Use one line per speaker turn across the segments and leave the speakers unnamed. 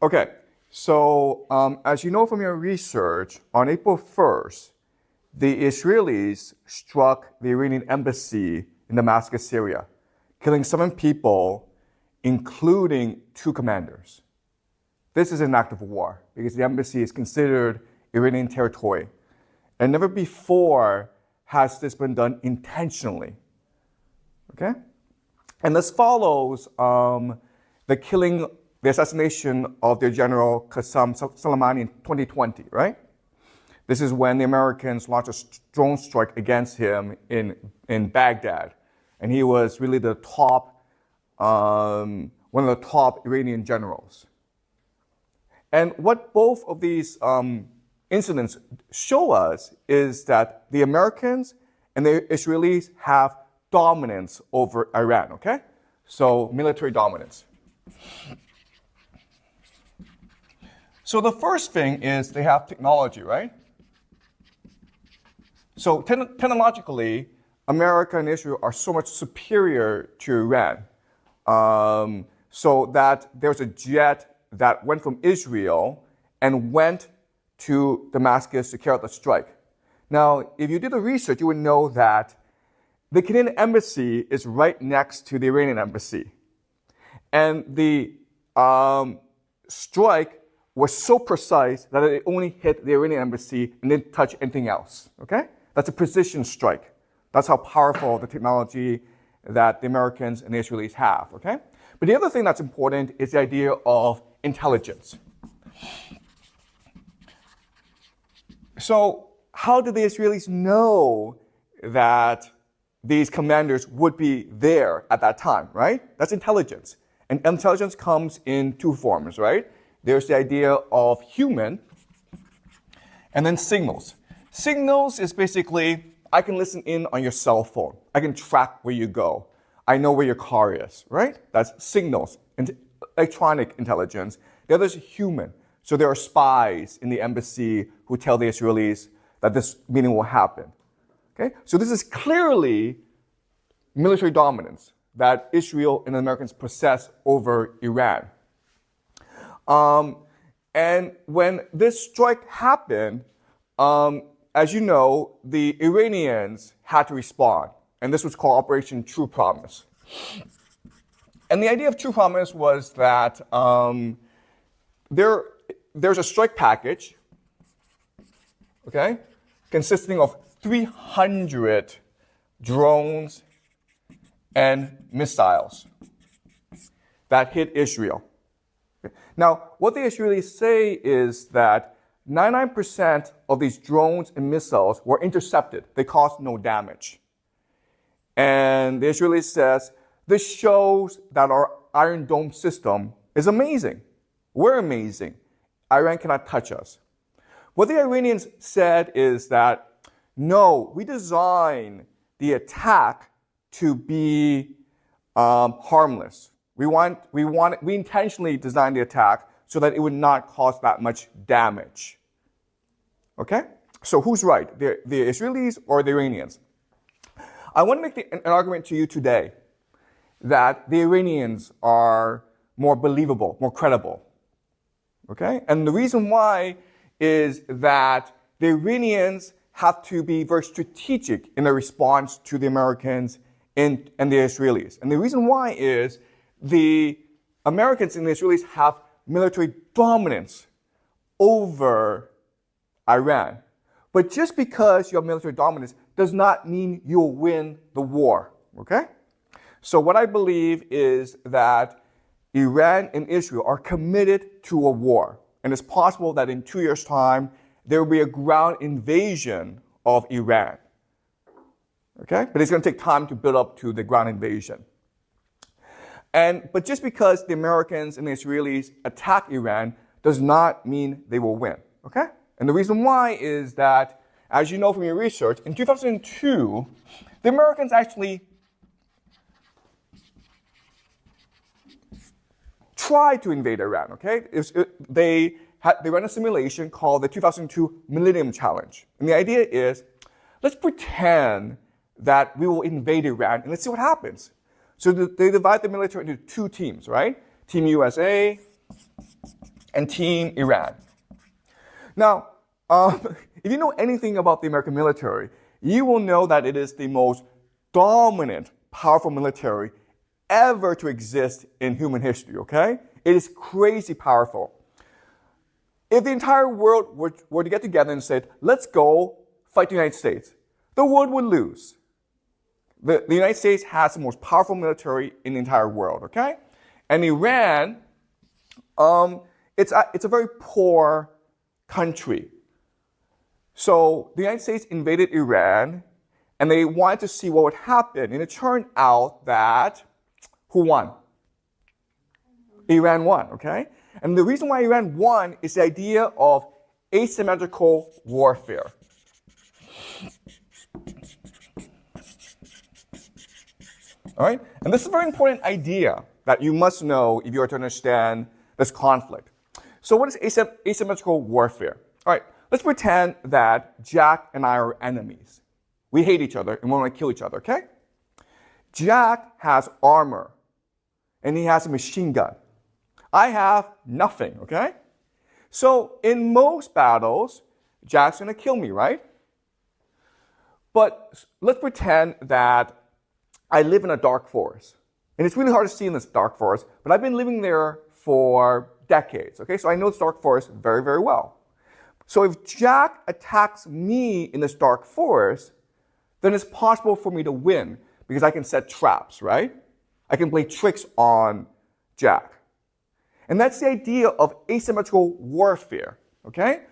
Okay, so as you know from your research, on April 1st, the Israelis struck the Iranian embassy in Damascus, Syria, killing 7 people, including 2 commanders. This is an act of war because the embassy is considered Iranian territory. And never before has this been done intentionally. Okay? And this follows the assassination of their general Qasem Soleimani in 2020, right? This is when the Americans launched a drone strike against him in Baghdad. And he was really the top, one of the top Iranian generals. And what both of these incidents show us is that the Americans and the Israelis have dominance over Iran, okay? So military dominance. So the first thing is they have technology, right? So technologically, America and Israel are so much superior to Iran. So that there's a jet that went from Israel and went to Damascus to carry out the strike. Now, if you did the research, you would know that the Canadian embassy is right next to the Iranian embassy. And the strike was so precise that it only hit the Iranian embassy and didn't touch anything else, okay? That's a precision strike. That's how powerful the technology that the Americans and the Israelis have, okay? But the other thing that's important is the idea of intelligence. So how did the Israelis know that these commanders would be there at that time, right? That's intelligence. And intelligence comes in 2 forms, right? There's the idea of human and then signals. Signals is basically, I can listen in on your cell phone. I can track where you go. I know where your car is, right? That's signals, and electronic intelligence. The other is human. So there are spies in the embassy who tell the Israelis that this meeting will happen. Okay? So this is clearly military dominance that Israel and the Americans possess over Iran. And when this strike happened, as you know, the Iranians had to respond. And this was called Operation True Promise. And the idea of True Promise was that there's a strike package, okay, consisting of 300 drones and missiles that hit Israel. Now, what the Israelis say is that 99% of these drones and missiles were intercepted. They caused no damage. And the Israelis says, this shows that our Iron Dome system is amazing. We're amazing. Iran cannot touch us. What the Iranians said is that, no, we designed the attack to be harmless. We intentionally designed the attack so that it would not cause that much damage. Okay? So who's right, the Israelis or the Iranians? I want to make an argument to you today that the Iranians are more believable, more credible. Okay? And the reason why is that the Iranians have to be very strategic in their response to the Americans and the Israelis. And the reason why is the Americans and the Israelis have military dominance over Iran. But just because you have military dominance does not mean you'll win the war, okay? So what I believe is that Iran and Israel are committed to a war. And it's possible that in 2 years' time, there will be a ground invasion of Iran. Okay? But it's going to take time to build up to the ground invasion. But just because the Americans and the Israelis attack Iran does not mean they will win. Okay? And the reason why is that, as you know from your research, in 2002, the Americans actually tried to invade Iran, okay? They ran a simulation called the 2002 Millennium Challenge. And the idea is, let's pretend that we will invade Iran and let's see what happens. So they divide the military into 2 teams, right? Team USA and Team Iran. Now, if you know anything about the American military, you will know that it is the most dominant, powerful military ever to exist in human history, okay? It is crazy powerful. If the entire world were to get together and say, let's go fight the United States, the world would lose. The United States has the most powerful military in the entire world, okay? And Iran, it's a very poor country. So the United States invaded Iran, and they wanted to see what would happen. And it turned out that, who won? Iran won, okay? And the reason why Iran won is the idea of asymmetrical warfare. All right? And this is a very important idea that you must know if you are to understand this conflict. So what is asymmetrical warfare? All right, let's pretend that Jack and I are enemies. We hate each other and we want to kill each other, okay? Jack has armor and he has a machine gun. I have nothing, okay? So in most battles, Jack's going to kill me, right? But let's pretend that I live in a dark forest. And it's really hard to see in this dark forest, but I've been living there for decades, okay? So I know this dark forest very, very well. So if Jack attacks me in this dark forest, then it's possible for me to win because I can set traps, right? I can play tricks on Jack. And that's the idea of asymmetrical warfare, okay?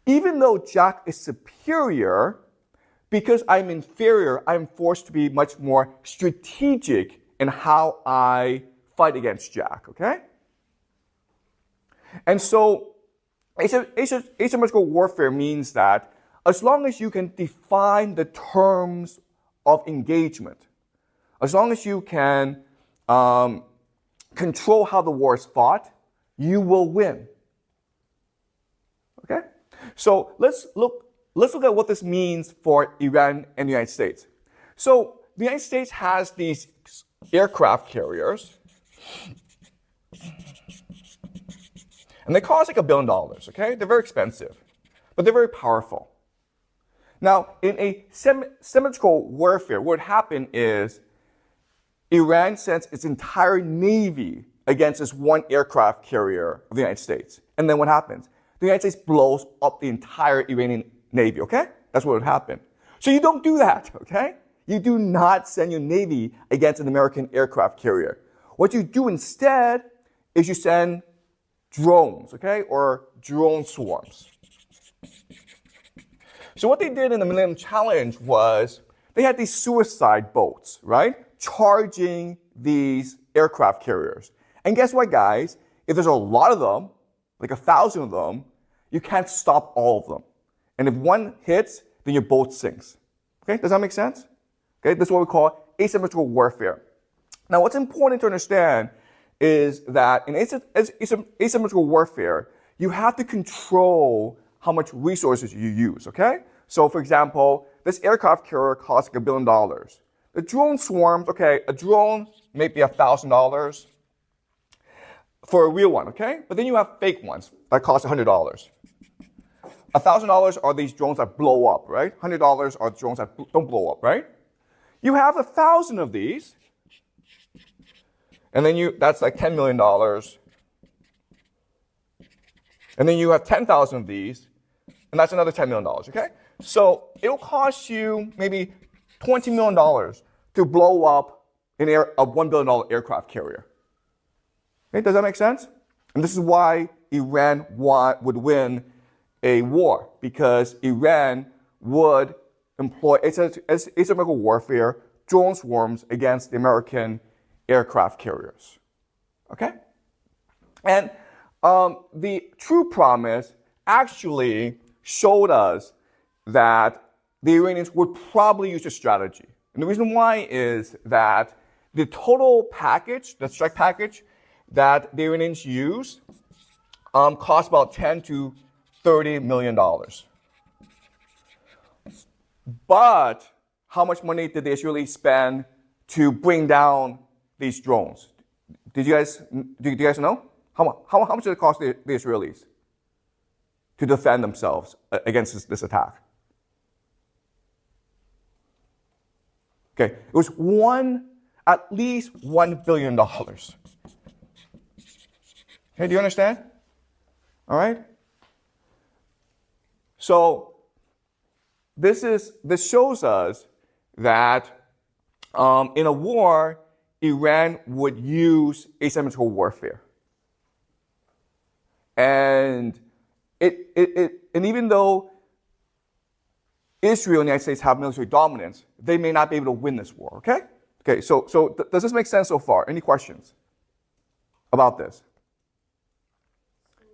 Even though Jack is superior, because I'm inferior, I'm forced to be much more strategic in how I fight against Jack, okay? And so asymmetrical warfare means that as long as you can define the terms of engagement, as long as you can control how the war is fought, you will win. Okay? So let's look at what this means for Iran and the United States. So the United States has these aircraft carriers, and they cost like $1 billion, okay? They're very expensive, but they're very powerful. Now, in a symmetrical warfare, what would happen is Iran sends its entire navy against this one aircraft carrier of the United States. And then what happens? The United States blows up the entire Iranian navy, okay? That's what would happen. So you don't do that, okay? You do not send your navy against an American aircraft carrier. What you do instead is you send drones, okay? Or drone swarms. So what they did in the Millennium Challenge was they had these suicide boats, right? Charging these aircraft carriers. And guess what, guys? If there's a lot of them, like 1,000 of them, you can't stop all of them. And if one hits, then your boat sinks. Okay, does that make sense? Okay, this is what we call asymmetrical warfare. Now, what's important to understand is that in asymmetrical warfare, you have to control how much resources you use, okay? So, for example, this aircraft carrier costs like $1 billion. The drone swarms, okay, a drone may be $1,000 for a real one, okay? But then you have fake ones that cost $100. $1,000 are these drones that blow up, right? $100 are drones that don't blow up, right? You have 1,000 of these, and then that's like $10 million. And then you have 10,000 of these, and that's another $10 million, okay? So it'll cost you maybe $20 million to blow up a $1 billion aircraft carrier. Okay, does that make sense? And this is why Iran would win a war, because Iran would employ asymmetrical warfare, drone swarms against the American aircraft carriers. Okay? And the True Promise actually showed us that the Iranians would probably use this strategy. And the reason why is that the total package, the strike package that the Iranians use, cost about $10 to $30 million. But how much money did they actually spend to bring down these drones? Do you guys know? How much did it cost the Israelis to defend themselves against this attack? Okay, it was at least $1 billion. Okay, do you understand? All right. So this shows us that in a war, Iran would use asymmetrical warfare, and even though Israel and the United States have military dominance, they may not be able to win this war. Okay. Okay. So does this make sense so far? Any questions about this?
So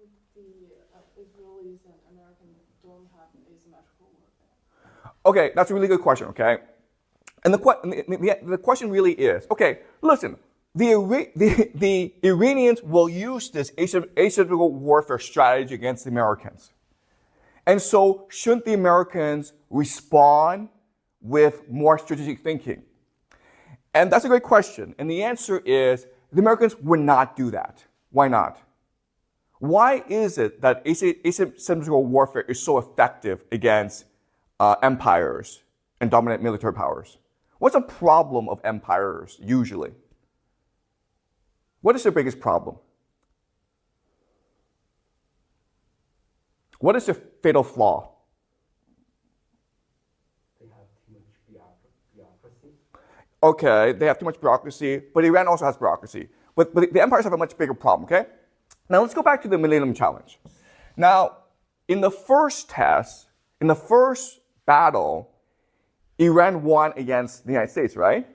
the Israelis and Americans don't have asymmetrical warfare.
Okay, that's a really good question. Okay. And the question really is, okay, listen, the Iranians will use this asymmetrical warfare strategy against the Americans. And so shouldn't the Americans respond with more strategic thinking? And that's a great question. And the answer is the Americans would not do that. Why not? Why is it that asymmetrical warfare is so effective against empires and dominant military powers? What's a problem of empires usually? What is their biggest problem? What is the fatal flaw?
They have too much bureaucracy.
Okay, they have too much bureaucracy, but Iran also has bureaucracy. But the empires have a much bigger problem, okay? Now let's go back to the Millennium Challenge. Now, in the first test, in the first battle, Iran won against the United States, right?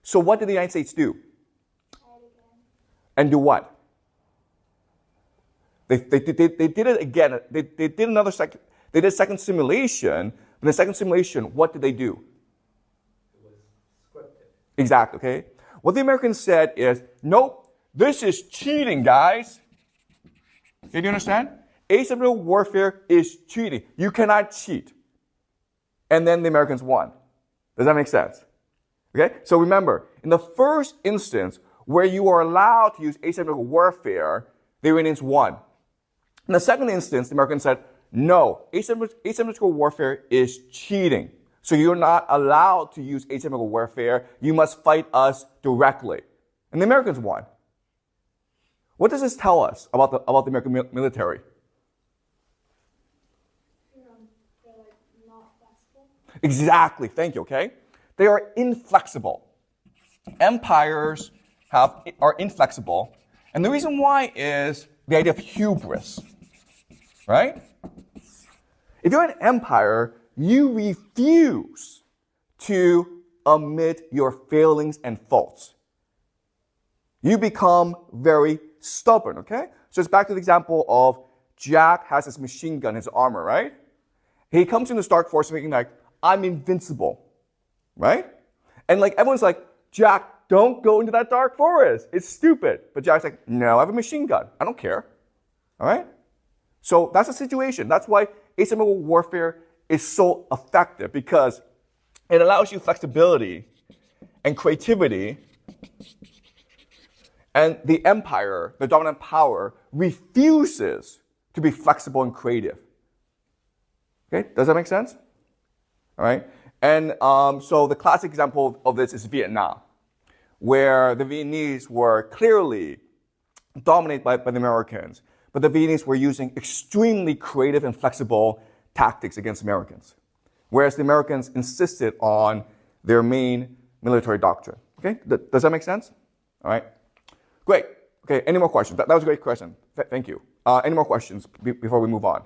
So what did the United States do? And do what? They did it again. They did another second. They did a second simulation. In the second simulation, what did they do?
It was scripted.
Exactly. Okay. What the Americans said is, nope, this is cheating, guys. Okay, do you understand? Asymmetrical warfare is cheating. You cannot cheat. And then the Americans won. Does that make sense? Okay. So remember, in the first instance where you are allowed to use asymmetrical warfare, the Iranians won. In the second instance, the Americans said, no, asymmetrical warfare is cheating. So you're not allowed to use asymmetrical warfare. You must fight us directly. And the Americans won. What does this tell us about the American military?
They're like not flexible.
Exactly. Thank you. Okay. They are inflexible. Empires are inflexible. And the reason why is the idea of hubris. Right? If you're an empire, you refuse to admit your failings and faults. You become very stubborn, okay? So it's back to the example of Jack has his machine gun, his armor, right? He comes in the Stark Force thinking like, I'm invincible, right? And like everyone's like, Jack, don't go into that dark forest. It's stupid. But Jack's like, no, I have a machine gun. I don't care. All right? So that's the situation. That's why asymmetrical warfare is so effective, because it allows you flexibility and creativity, and the empire, the dominant power, refuses to be flexible and creative. Okay, does that make sense? All right, and so the classic example of this is Vietnam, where the Vietnamese were clearly dominated by the Americans, but the Vietnamese were using extremely creative and flexible tactics against Americans, whereas the Americans insisted on their main military doctrine. Okay, does that make sense? All right, great. Okay, any more questions? That was a great question. Thank you. Any more questions before we move on?